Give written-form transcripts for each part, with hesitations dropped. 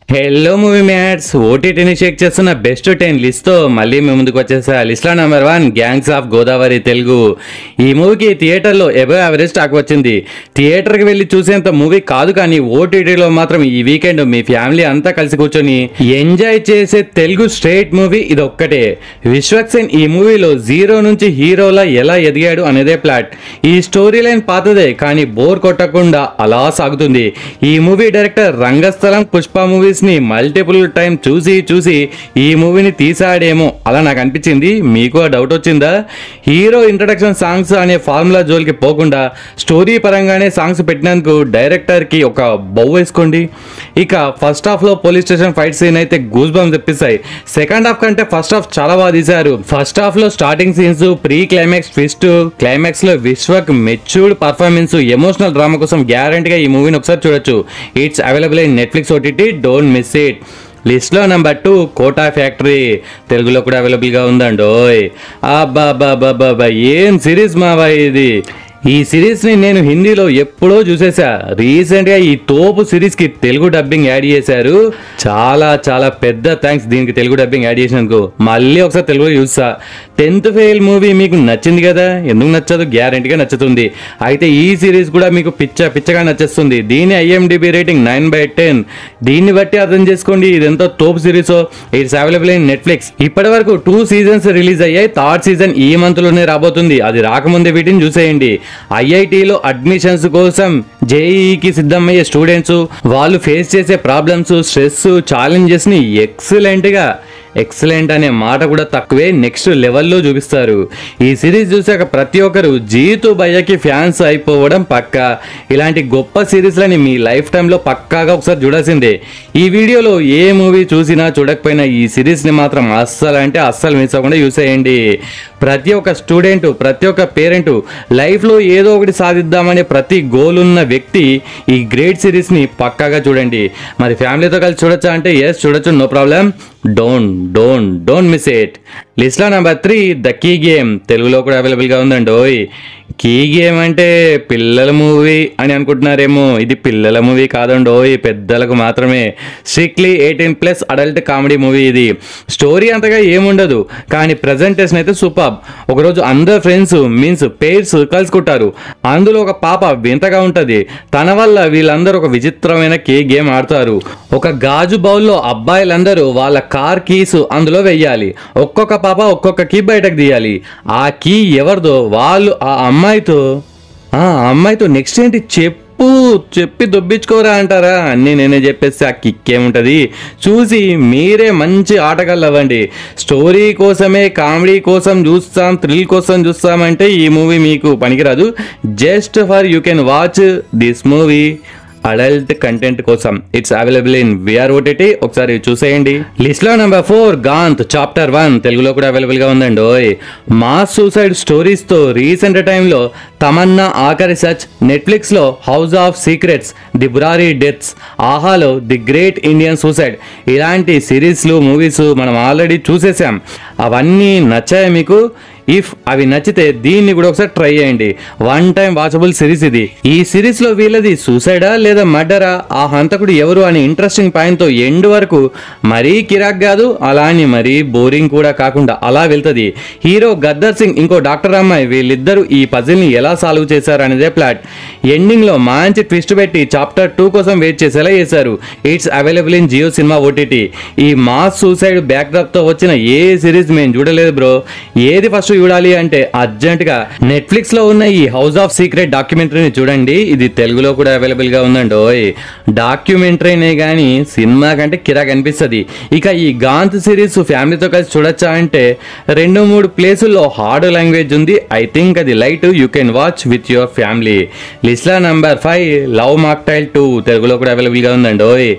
Hello movie mats ఓటీటీని check చేస్తున్న best 10 లిస్ట్తో మళ్ళీ మేము ముందుకు వచ్చేసా. లిస్ట్లో number 1 gangs of Godavari Telugu. ఈ మూవీకి థియేటర్లో ఎబవ్ యావరేజ్ టాక్ వచ్చింది. థియేటర్కి వెళ్ళి చూసేంత మూవీ కాదు, కానీ ఓటీటీలో మాత్రం ఈ వీకెండ్ మీ ఫ్యామిలీ అంతా కలిసి కూర్చొని ఎంజాయ్ చేసే తెలుగు స్ట్రేట్ మూవీ ఇది ఒక్కటే. విశ్వక్ సేన్ ఈ మూవీలో జీరో నుంచి హీరోలా ఎలా ఎదిగాడు అనేదే ప్లాట్. ఈ స్టోరీ లైన్ పాతదే, కానీ బోర్ కొట్టకుండా అలా సాగుతుంది. ఈ మూవీ డైరెక్టర్ రంగస్థలం పుష్ప మూవీస్ ని మల్టిపుల్ టైం చూసి ఈ మూవీని తీసాడేమో అలా నాకు అనిపించింది. మీకు ఆ డౌట్ వచ్చిందా? హీరో ఇంట్రడక్షన్ సాంగ్స్ అనే ఫార్ములా జోలికి పోకుండా స్టోరీ పరంగానే సాంగ్స్ పెట్టినందుకు డైరెక్టర్ కి ఒక బౌ వేసుకోండి. ఇక ఫస్ట్ హాఫ్ లో పోలీస్ స్టేషన్ ఫైట్ సీన్ అయితే గూస్ బంప్స్ తెప్పిస్తాయి. సెకండ్ హాఫ్ కంటే ఫస్ట్ హాఫ్ చాలా బాగా తీశారు. ఫస్ట్ హాఫ్ లో starting scenes, pre climax twist, climax లో Vishwak matured performance, emotional drama కోసం గ్యారంటీగా ఈ మూవీని ఒకసారి చూడొచ్చు. It's available in Netflix OTT, don't miss it. లిస్ట్లో నెంబర్ 2 కోటా ఫ్యాక్టరీ. తెలుగులో కూడా అవైలబుల్గా ఉందండోయ్. అబ్బా ఏం సిరీస్ మావా ఇది. ఈ సిరీస్ని నేను హిందీలో ఎప్పుడో చూసేసా. రీసెంట్గా ఈ తోపు సిరీస్కి తెలుగు డబ్బింగ్ యాడ్ చేశారు. చాలా చాలా పెద్ద థ్యాంక్స్ దీనికి తెలుగు డబ్బింగ్ యాడ్ చేసినందుకు. మళ్ళీ ఒకసారి తెలుగులో చూసా. 10th ఫెయిల్ మూవీ మీకు నచ్చింది కదా, ఎందుకు నచ్చదు? గ్యారంటీగా నచ్చుతుంది. అయితే ఈ సిరీస్ కూడా మీకు పిచ్చగా నచ్చేస్తుంది. దీని ఐఎండిబి రేటింగ్ 9/10. దీన్ని బట్టి అర్థం చేసుకోండి ఇది ఎంతో తోపు సిరీసో. It's available in Netflix. ఇప్పటి వరకు 2 సీజన్స్ రిలీజ్ అయ్యాయి. 3rd సీజన్ ఈ మంత్ లోనే రాబోతుంది. అది రాకముందే వీటిని చూసేయండి. ఐఐటిలో అడ్మిషన్స్ కోసం జేఈకి సిద్ధమయ్యే స్టూడెంట్స్ వాళ్ళు ఫేస్ చేసే ప్రాబ్లమ్స్, స్ట్రెస్, ఛాలెంజెస్ ని ఎక్సలెంట్ అనే మాట కూడా తక్కువే, నెక్స్ట్ లెవెల్లో చూపిస్తారు. ఈ సిరీస్ చూసాక ప్రతి ఒక్కరు జీతు భయ్యకి ఫ్యాన్స్ అయిపోవడం పక్కా. ఇలాంటి గొప్ప సిరీస్లని మీ లైఫ్ టైంలో పక్కాగా ఒకసారి చూడాల్సిందే. ఈ వీడియోలో ఏ మూవీ చూసినా చూడకపోయినా ఈ సిరీస్ని మాత్రం అస్సలు మిస్ అవ్వకుండా చూసేయండి. ప్రతి ఒక్క స్టూడెంట్, ప్రతి ఒక్క పేరెంట్ లైఫ్లో ఏదో ఒకటి సాధిద్దామనే ప్రతి గోల్ ఉన్న వ్యక్తి ఈ గ్రేట్ సిరీస్ని పక్కాగా చూడండి. మరి ఫ్యామిలీతో కలిసి చూడొచ్చా అంటే ఎస్ చూడొచ్చు, no problem. Don't miss it. లిస్ట్లో నెంబర్ 3 ద కీ గేమ్. తెలుగులో కూడా అవైలబుల్గా ఉందండి. కీ గేమ్ అంటే పిల్లల మూవీ అని అనుకుంటున్నారేమో. ఇది పిల్లల మూవీ కాదండి, పెద్దలకు మాత్రమే. స్ట్రిక్ట్లీ 18+ అడల్ట్ కామెడీ మూవీ ఇది. స్టోరీ అంతగా ఏముండదు, కానీ ప్రజెంటేషన్ అయితే సూపర్. ఒకరోజు అందరు ఫ్రెండ్స్ మీన్స్ పేర్స్ కలుసుకుంటారు. అందులో ఒక పాప వింతగా ఉంటుంది. తన వల్ల వీళ్ళందరూ ఒక విచిత్రమైన కీ గేమ్ ఆడతారు. ఒక గాజు బౌల్లో అబ్బాయిలందరూ వాళ్ళ కార్ కీస్ అందులో వెయ్యాలి. ఒక్కొక్క పాప ఒక్కొక్క కీ బయటకు తీయాలి. ఆ కీ ఎవరిదో వాళ్ళు ఆ అమ్మాయితో నెక్స్ట్ ఏంటి చెప్పి దొబ్బించుకోరా అంటారా? అన్నీ నేనే చెప్పేస్తే ఆ కిక్ ఏముంటుంది. చూసి మీరే మంచి ఆటగాళ్ళు అవ్వండి. స్టోరీ కోసమే, కామెడీ కోసం చూస్తాం, థ్రిల్ కోసం చూస్తామంటే ఈ మూవీ మీకు పనికిరాదు. Just for you can watch this movie adult content కోసం. It's available in VR OTT, ఒకసారి చూసేయండి. లిస్ట్లో నెంబర్ 4 గాంత్ చాప్టర్ 1. తెలుగులో కూడా అవైలబుల్ గా ఉందండి. మాస్ సూసైడ్ స్టోరీస్ తో రీసెంట్ టైంలో తమన్నా ఆఖరి సచ్, నెట్ఫ్లిక్స్ లో house of secrets, the Burari deaths, ఆహాలో ది గ్రేట్ ఇండియన్ సూసైడ్, ఇలాంటి సిరీస్లు, మూవీస్ మనం ఆల్రెడీ చూసేసాం. అవన్నీ నచ్చాయా మీకు? ఇఫ్ అవి నచ్చితే దీన్ని కూడా ఒకసారి ట్రై చేయండి. 1 టైం వాచబుల్ సిరీస్ ఇది. ఈ సిరీస్ లో వీళ్ళది సూసైడా లేదా మర్డరా, ఆ హంతకుడు ఎవరు అని ఇంట్రెస్టింగ్ పాయింట్ తో ఎండ్ వరకు మరీ కిరాక్ కాదు, అలా అని మరీ బోరింగ్ కూడా కాకుండా అలా వెళ్తుంది. హీరో గద్దర్ సింగ్ ఇంకో డాక్టర్ అమ్మాయి, వీళ్ళిద్దరూ ఈ పజిల్ ని ఎలా సాల్వ్ చేశారు అనేదే ప్లాట్. ఎండింగ్ లో మంచి ట్విస్ట్ పెట్టి చాప్టర్ 2 కోసం వెయిట్ చేసేలా చేశారు. It's available in Jio cinema OTT. ఈ మాస్ సూసైడ్ బ్యాక్డ్రాప్ తో వచ్చిన ఏ సిరీస్ మేము చూడలేదు బ్రో. ఏది ఫస్ట్ చూడాలి అంటే అర్జెంట్ గా నెట్ఫ్లిక్స్ లో ఉన్న ఈ హౌస్ ఆఫ్ సీక్రెట్ డాక్యుమెంటరీని చూడండి. ఇది తెలుగులో కూడా అవైలబుల్ గా ఉందండి. డాక్యుమెంటరీనే గానీ సినిమా కంటే కిరాక్ అనిపిస్తుంది. ఇక ఈ గాంత్ సిరీస్ ఫ్యామిలీతో కలిసి చూడొచ్చా అంటే 2-3 ప్లేసుల్లో హార్డ్ లాంగ్వేజ్ ఉంది. ఐ థింక్ అది light, you can watch with your family. List లో నెంబర్ 5 లవ్ మాక్టైల్ 2. తెలుగులో కూడా అవైలబుల్ గా ఉందండి.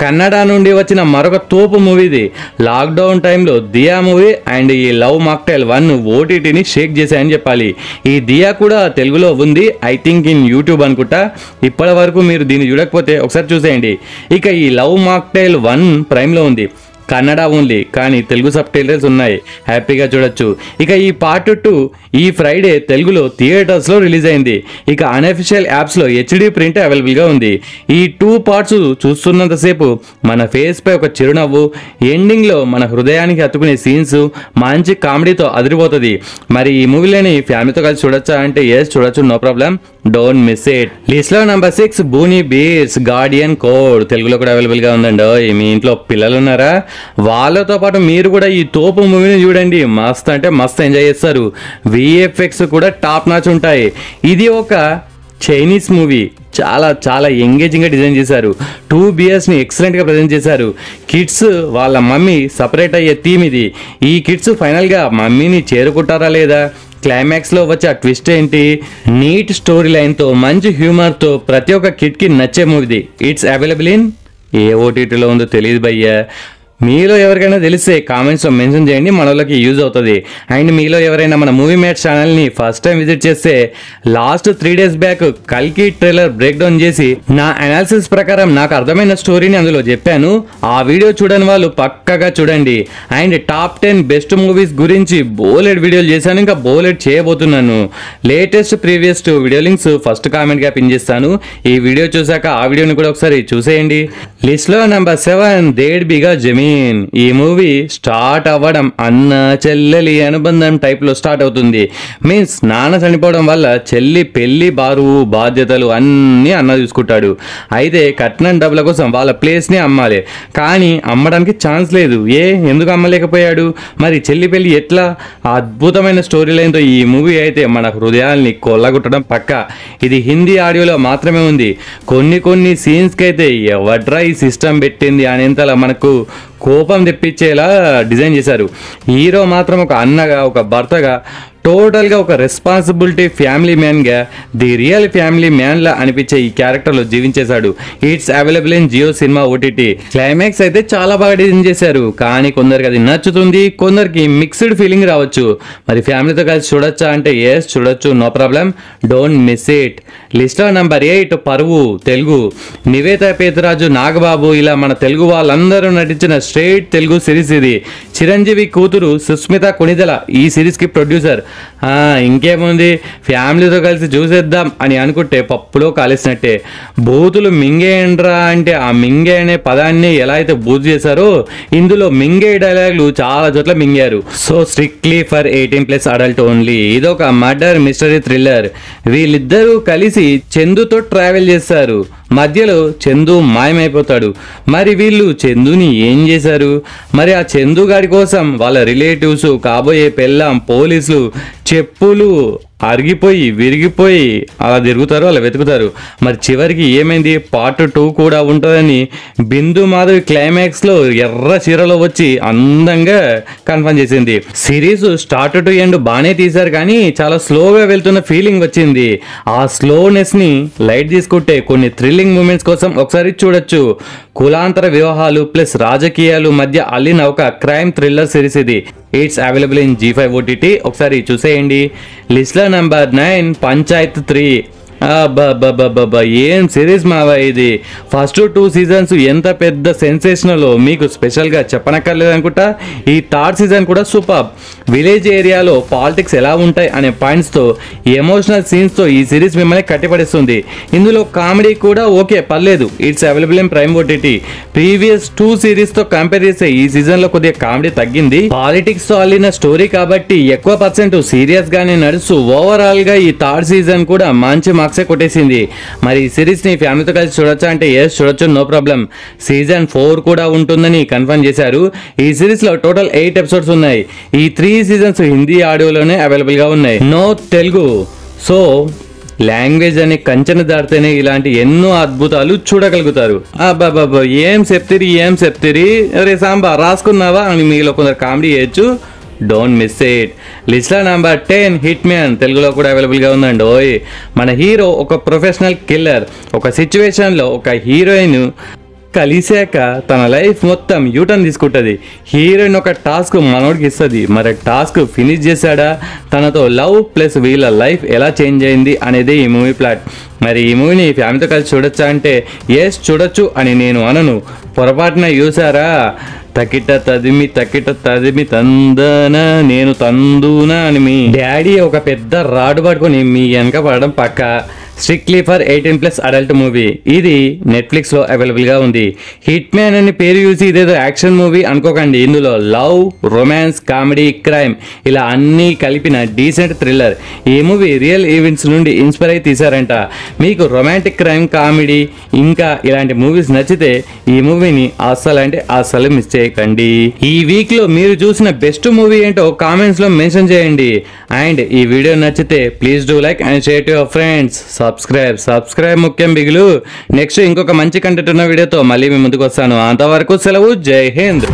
కన్నడ నుండి వచ్చిన మరొక తోపు మూవీది. లాక్డౌన్ టైంలో దియా మూవీ అండ్ ఈ లవ్ మాక్టైల్ 1 ఓటీటీని షేక్ చేశాయని చెప్పాలి. ఈ దియా కూడా తెలుగులో ఉంది, ఐ థింక్ ఇన్ యూట్యూబ్ అనుకుంటా. ఇప్పటి వరకు మీరు దీన్ని చూడకపోతే ఒకసారి చూసేయండి. ఇక ఈ లవ్ మాక్టైల్ 1 ప్రైమ్లో ఉంది. కన్నడ ఓన్లీ, కానీ తెలుగు సబ్ టైటిల్స్ ఉన్నాయి, హ్యాపీగా చూడొచ్చు. ఇక ఈ పార్ట్ 2 ఈ ఫ్రైడే తెలుగులో థియేటర్స్లో రిలీజ్ అయింది. ఇక అన్అఫిషియల్ యాప్స్లో హెచ్డి ప్రింట్ అవైలబుల్గా ఉంది. ఈ 2 పార్ట్స్ చూస్తున్నంతసేపు మన ఫేస్ పై ఒక చిరునవ్వు, ఎండింగ్లో మన హృదయానికి హత్తుకునే సీన్స్, మంచి కామెడీతో అదిరిపోతుంది. మరి ఈ మూవీలోని ఫ్యామిలీతో కలిసి చూడొచ్చా అంటే ఎస్ చూడొచ్చు, no problem, don't miss it. లిస్ట్లో number 6 Boonie Bears guardian code తెలుగులో కూడా అవైలబుల్గా ఉందండి. మీ ఇంట్లో పిల్లలు ఉన్నారా? వాళ్ళతో పాటు మీరు కూడా ఈ తోపు మూవీని చూడండి, మస్త్ అంటే మస్త్ ఎంజాయ్ చేస్తారు. విఎఫ్ఎక్స్ కూడా టాప్ నాచ్ ఉంటాయి. ఇది ఒక చైనీస్ మూవీ, చాలా చాలా ఎంగేజింగ్గా డిజైన్ చేశారు. 2 బియర్స్ని ఎక్సలెంట్గా ప్రజెంట్ చేశారు. కిడ్స్ వాళ్ళ మమ్మీ సపరేట్ అయ్యే థీమ్ ఇది. ఈ కిడ్స్ ఫైనల్గా మమ్మీని చేరుకుంటారా లేదా, క్లైమాక్స్లో వచ్చే ఆ ట్విస్ట్ ఏంటి, నీట్ స్టోరీ లైన్తో మంచి హ్యూమర్తో ప్రతి ఒక్క కిడ్కి నచ్చే movie. It's available in a ఓటీటీలో ఉందో తెలియదు భయ్యా. మీలో ఎవరికైనా తెలిస్తే కామెంట్స్లో మెన్షన్ చేయండి, మన వాళ్ళకి యూజ్ అవుతుంది. అండ్ మీలో ఎవరైనా మన మూవీ మేట్ ఛానల్ని ఫస్ట్ టైం విజిట్ చేస్తే లాస్ట్ 3 days బ్యాక్ కల్కి ట్రైలర్ బ్రేక్ డౌన్ చేసి నా అనాలిసిస్ ప్రకారం నాకు అర్థమైన స్టోరీని అందులో చెప్పాను. ఆ వీడియో చూడని వాళ్ళు పక్కగా చూడండి. అండ్ టాప్ 10 బెస్ట్ మూవీస్ గురించి బోలెడ్ వీడియోలు చేశాను, ఇంకా బోలెడ్ చేయబోతున్నాను. Latest previous video links first కామెంట్గా పిన్ చేస్తాను. ఈ వీడియో చూసాక ఆ వీడియోని కూడా ఒకసారి చూసేయండి. లిస్ట్లో నెంబర్ 7 దేడ్ బిగా జమీన్. ఈ మూవీ స్టార్ట్ అవ్వడం అన్న చెల్లెలి అనుబంధం టైప్లో స్టార్ట్ అవుతుంది. మీన్స్ నాన్న చనిపోవడం వల్ల చెల్లి పెళ్లి బారువు బాధ్యతలు అన్నీ అన్న చూసుకుంటాడు. అయితే కట్నం డబ్బుల కోసం వాళ్ళ ప్లేస్ని అమ్మాలి, కానీ అమ్మడానికి ఛాన్స్ లేదు. ఎందుకు అమ్మలేకపోయాడు? మరి చెల్లి పెళ్లి ఎట్లా? అద్భుతమైన స్టోరీ లైన్తో ఈ మూవీ అయితే మన హృదయాల్ని కొల్లగొట్టడం పక్కా. ఇది హిందీ ఆడియోలో మాత్రమే ఉంది. కొన్ని సీన్స్కి అయితే ఎవడ్రా ఈ సిస్టమ్ పెట్టింది అనేంతలా మనకు కోపం తెప్పించేలా డిజైన్ చేశారు. హీరో మాత్రం ఒక అన్నగా, ఒక భర్తగా, టోటల్గా ఒక రెస్పాన్సిబిలిటీ ఫ్యామిలీ మ్యాన్గా, ది రియల్ ఫ్యామిలీ మ్యాన్లా అనిపించే ఈ క్యారెక్టర్లో జీవించేశాడు. It's available in Jio cinema OTT. Climax అయితే చాలా బాగా డిజైన్ చేశారు, కానీ కొందరికి అది నచ్చుతుంది, కొందరికి మిక్స్డ్ ఫీలింగ్ రావచ్చు. మరి ఫ్యామిలీతో కలిసి చూడొచ్చా అంటే ఎస్ చూడొచ్చు, no problem, don't miss it. లిస్ట్లో నెంబర్ 8 పరువు తెలుగు. నివేత పేతురాజు, నాగబాబు ఇలా మన తెలుగు వాళ్ళందరూ నటించిన స్ట్రైట్ తెలుగు సిరీస్ ఇది. చిరంజీవి కూతురు సుస్మిత కొణిదెల ఈ సిరీస్కి ప్రొడ్యూసర్. ఇంకేముంది, ఫ్యామిలీతో కలిసి చూసేద్దాం అని అనుకుంటే పప్పులో కాలేసినట్టే. బూతులు మింగేయండ్రా అంటే ఆ మింగే అనే పదాన్ని ఎలా అయితే బూతు చేశారో ఇందులో మింగే డైలాగులు చాలా చోట్ల మింగారు. So strictly for 18+ adult only. ఇదొక మర్డర్ మిస్టరీ థ్రిల్లర్. వీళ్ళిద్దరూ కలిసి చందుతో ట్రావెల్ చేస్తారు. మధ్యలో చందు మాయమైపోతాడు. మరి వీళ్ళు చందుని ఏం చేశారు? మరి ఆ చందు గారి కోసం వాళ్ళ రిలేటివ్స్, కాబోయే పెళ్ళాం, పోలీసులు, చెప్పులు అరిగిపోయి విరిగిపోయి అలా తిరుగుతారు, అలా వెతుకుతారు. మరి చివరికి ఏమైంది? పార్ట్ 2 కూడా ఉంటుందని బిందు మాధవి క్లైమాక్స్లో ఎర్ర చీరలో వచ్చి అందంగా కన్ఫర్మ్ చేసింది. సిరీస్ స్టార్ట్ టు ఎండ్ బాగానే తీశారు, కానీ చాలా స్లోగా వెళ్తున్న ఫీలింగ్ వచ్చింది. ఆ స్లోనెస్ని లైట్ తీసుకుంటే కొన్ని థ్రిల్లింగ్ మూమెంట్స్ కోసం ఒకసారి చూడొచ్చు. కులాంతర వివాహాలు ప్లస్ రాజకీయాలు మధ్య అల్లిన ఒక క్రైమ్ థ్రిల్లర్ సిరీస్ ఇది. It's available in G5 OTT, ఒకసారి చూసేయండి. లిస్ట్లో నెంబర్ 9 పంచాయత్ 3. ఏం సిరీస్ మావా ఇది. ఫస్ట్ 2 seasons ఎంత పెద్ద సెన్సేషనలో మీకు స్పెషల్గా చెప్పనక్కర్లేదు అనుకుంటా. ఈ 3rd season కూడా సూపర్. విలేజ్ ఏరియాలో పాలిటిక్స్ ఎలా ఉంటాయి అనే పాయింట్స్తో, ఎమోషనల్ సీన్స్తో ఈ సిరీస్ మిమ్మల్ని కట్టిపడేస్తుంది. ఇందులో కామెడీ కూడా ఓకే, పర్లేదు. It's available in Prime OTT. Previous 2 series-తో కంపేర్ చేస్తే ఈ సీజన్లో కొద్దిగా కామెడీ తగ్గింది. పాలిటిక్స్తో అల్లిన స్టోరీ కాబట్టి ఎక్కువ పర్సెంట్ సీరియస్గానే నడుస్తూ ఓవరాల్గా ఈ 3rd season కూడా మంచి మార్క్సే కొట్టేసింది. మరి ఈ సిరీస్ని ఫ్యామిలీతో కలిసి చూడొచ్చా అంటే ఎస్ చూడొచ్చు, నో ప్రాబ్లం. సీజన్ 4 కూడా ఉంటుందని కన్ఫర్మ్ చేశారు. ఈ సిరీస్లో టోటల్ 8 episodes ఉన్నాయి. ఈ 3 seasons హిందీ ఆడియోలోనే అవైలబుల్గా ఉన్నాయి, నో తెలుగు. సో లాంగ్వేజ్ అనే కంచెను దాటితేనే ఇలాంటి ఎన్నో అద్భుతాలు చూడగలుగుతారు. అబ్బాబాబా ఏం చెప్తిరి రే సాంబా రాసుకున్నావా అని మీలో కొందరు కామెడీ చేయొచ్చు. Don't miss it. లిస్ట్లో నెంబర్ 10 హిట్ మ్యాన్ తెలుగులో కూడా అవైలబుల్గా ఉందండి. మన హీరో ఒక ప్రొఫెషనల్ కిల్లర్. ఒక సిచ్యువేషన్లో ఒక హీరోయిన్ కలిసాక తన లైఫ్ మొత్తం యూటర్న్ తీసుకుంటుంది. హీరోయిన్ ఒక టాస్క్ మనోడికి ఇస్తుంది. మరి టాస్క్ ఫినిష్ చేశాడా, తనతో లవ్ ప్లస్ వీళ్ళ లైఫ్ ఎలా చేంజ్ అయింది అనేది ఈ మూవీ ప్లాట్. మరి ఈ మూవీని ఫ్యామిలీతో కలిసి చూడొచ్చా అంటే ఎస్ చూడొచ్చు అని నేను అనను. పొరపాటున చూసారా తకిట తదిమి తందన నేను తందునా అని మీ డాడీ ఒక పెద్ద రాడు పట్టుకొని మీ వెనక పడడం పక్క. Strictly for 18+ adult movie. ఇది నెట్ఫ్లిక్స్లో అవైలబుల్గా ఉంది. హిట్ మ్యాన్ అని పేరు చూసి ఇదేదో యాక్షన్ మూవీ అనుకోకండి. ఇందులో లవ్, రొమాన్స్, కామెడీ, క్రైమ్ ఇలా అన్నీ కలిపిన డీసెంట్ థ్రిల్లర్. ఈ మూవీ రియల్ ఈవెంట్స్ నుండి ఇన్స్పైర్ అయి తీశారంట. మీకు రొమాంటిక్, క్రైమ్, కామెడీ ఇంకా ఇలాంటి మూవీస్ నచ్చితే ఈ మూవీని అస్సలు మిస్ చేయకండి. ఈ వీక్లో మీరు చూసిన బెస్ట్ మూవీ ఏంటో కామెంట్స్లో మెన్షన్ చేయండి. అండ్ ఈ వీడియో నచ్చితే please do like and share to your friends. Subscribe ముఖ్యం బిగులు. నెక్స్ట్ ఇంకొక మంచి కంటెంట్ ఉన్న వీడియోతో మళ్ళీ మీ ముందుకు వస్తాను. అంతవరకు సెలవు. జై హింద్.